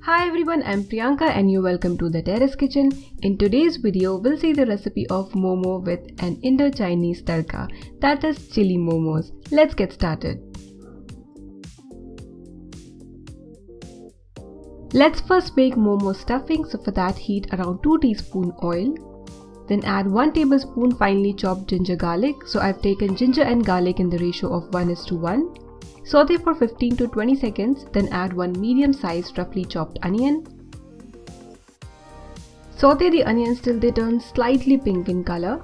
Hi everyone, I'm Priyanka and you're welcome to the Terrace Kitchen. In today's video, we'll see the recipe of momo with an Indo-Chinese tadka, that is chili momos. Let's get started. Let's first make momo stuffing, so for that heat around 2 teaspoon oil. Then add 1 tablespoon finely chopped ginger garlic, so I've taken ginger and garlic in the ratio of 1:1. Saute for 15 to 20 seconds, then add 1 medium-sized roughly chopped onion. Saute the onions till they turn slightly pink in color.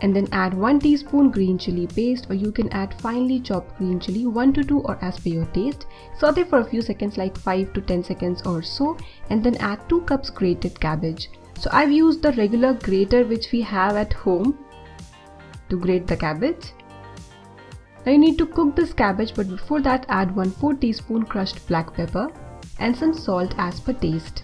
And then add 1 teaspoon green chilli paste, or you can add finely chopped green chilli, 1 to 2 or as per your taste. Saute for a few seconds, like 5 to 10 seconds or so, and then add 2 cups grated cabbage. So I've used the regular grater which we have at home to grate the cabbage. Now you need to cook this cabbage, but before that add 1/4 teaspoon crushed black pepper and some salt as per taste.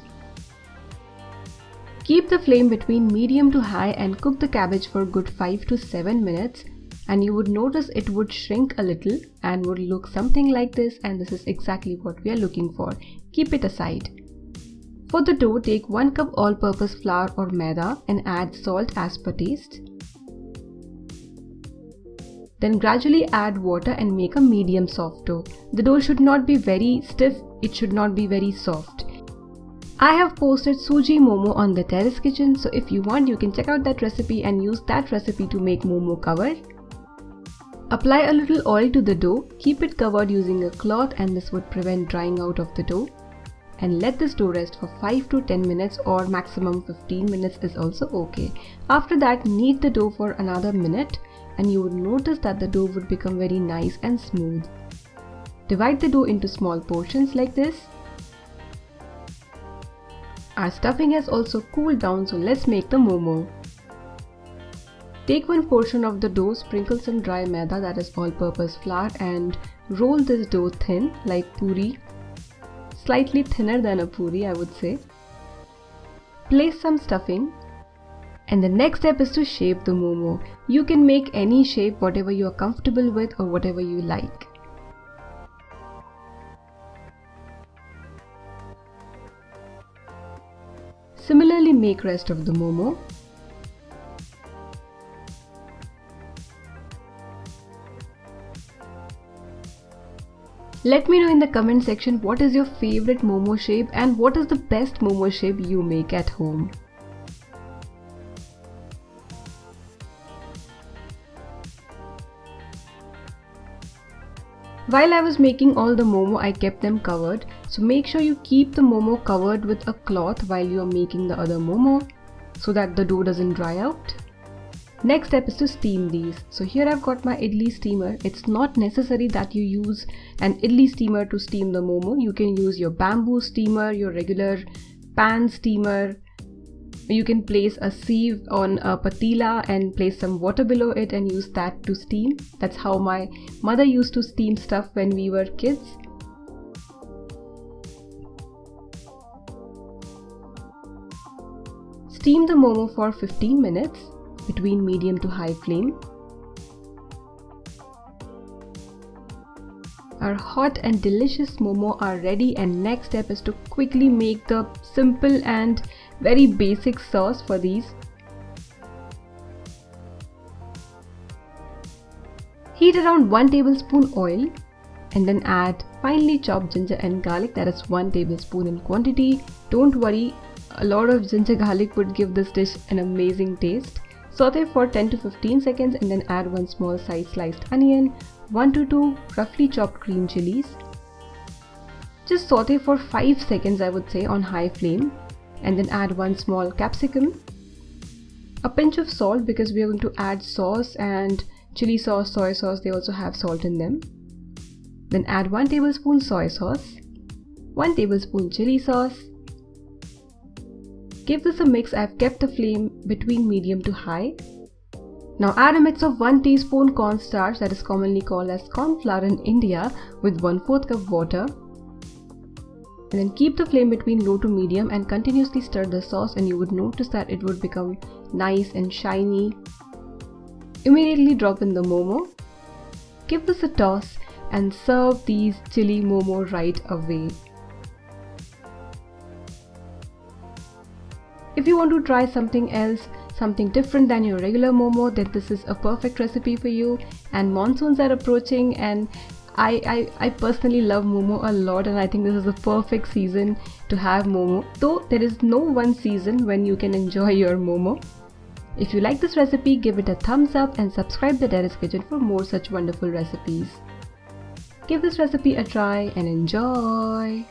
Keep the flame between medium to high and cook the cabbage for a good 5 to 7 minutes, and you would notice it would shrink a little and would look something like this, and this is exactly what we are looking for. Keep it aside. For the dough, take 1 cup all-purpose flour or maida and add salt as per taste. Then gradually add water and make a medium soft dough. The dough should not be very stiff, it should not be very soft. I have posted suji momo on the Terrace Kitchen, so if you want you can check out that recipe and use that recipe to make momo cover. Apply a little oil to the dough, keep it covered using a cloth, and this would prevent drying out of the dough. And let this dough rest for 5 to 10 minutes or maximum 15 minutes is also okay. After that, knead the dough for another minute and you would notice that the dough would become very nice and smooth. Divide the dough into small portions like this. Our stuffing has also cooled down, so let's make the momo. Take one portion of the dough, sprinkle some dry maida, that is all-purpose flour, and roll this dough thin like puri. Slightly thinner than a puri, I would say. Place some stuffing. And the next step is to shape the momo. You can make any shape, whatever you are comfortable with or whatever you like. Similarly, make rest of the momo. Let me know in the comment section what is your favorite momo shape and what is the best momo shape you make at home. While I was making all the momo, I kept them covered, so make sure you keep the momo covered with a cloth while you are making the other momo so that the dough doesn't dry out. Next step is to steam these. So here I've got my idli steamer. It's not necessary that you use an idli steamer to steam the momo. You can use your bamboo steamer, your regular pan steamer. You can place a sieve on a patila and place some water below it and use that to steam. That's how my mother used to steam stuff when we were kids. Steam the momo for 15 minutes between medium to high flame. Our hot and delicious momo are ready, and next step is to quickly make the simple and very basic sauce for these. Heat around 1 tablespoon oil and then add finely chopped ginger and garlic, that is 1 tablespoon in quantity. Don't worry, a lot of ginger garlic would give this dish an amazing taste. Saute for 10 to 15 seconds and then add 1 small size sliced onion, 1 to 2 roughly chopped green chilies. Just saute for 5 seconds, I would say, on high flame, and then add 1 small capsicum, a pinch of salt because we are going to add sauce, and chili sauce, soy sauce, they also have salt in them. Then add 1 tablespoon soy sauce, 1 tablespoon chili sauce. Give this a mix. I've kept the flame between medium to high. Now add a mix of 1 teaspoon cornstarch, that is commonly called as cornflour in India, with 1/4 cup water. And then keep the flame between low to medium and continuously stir the sauce, and you would notice that it would become nice and shiny. Immediately drop in the momo. Give this a toss and serve these chili momo right away. if you want to try something else, something different than your regular momo, then this is a perfect recipe for you. And monsoons are approaching, and I personally love momo a lot, and I think this is the perfect season to have momo, though there is no one season when you can enjoy your momo. If you like this recipe, give it a thumbs up and subscribe to Terrace Kitchen for more such wonderful recipes. Give this recipe a try and enjoy!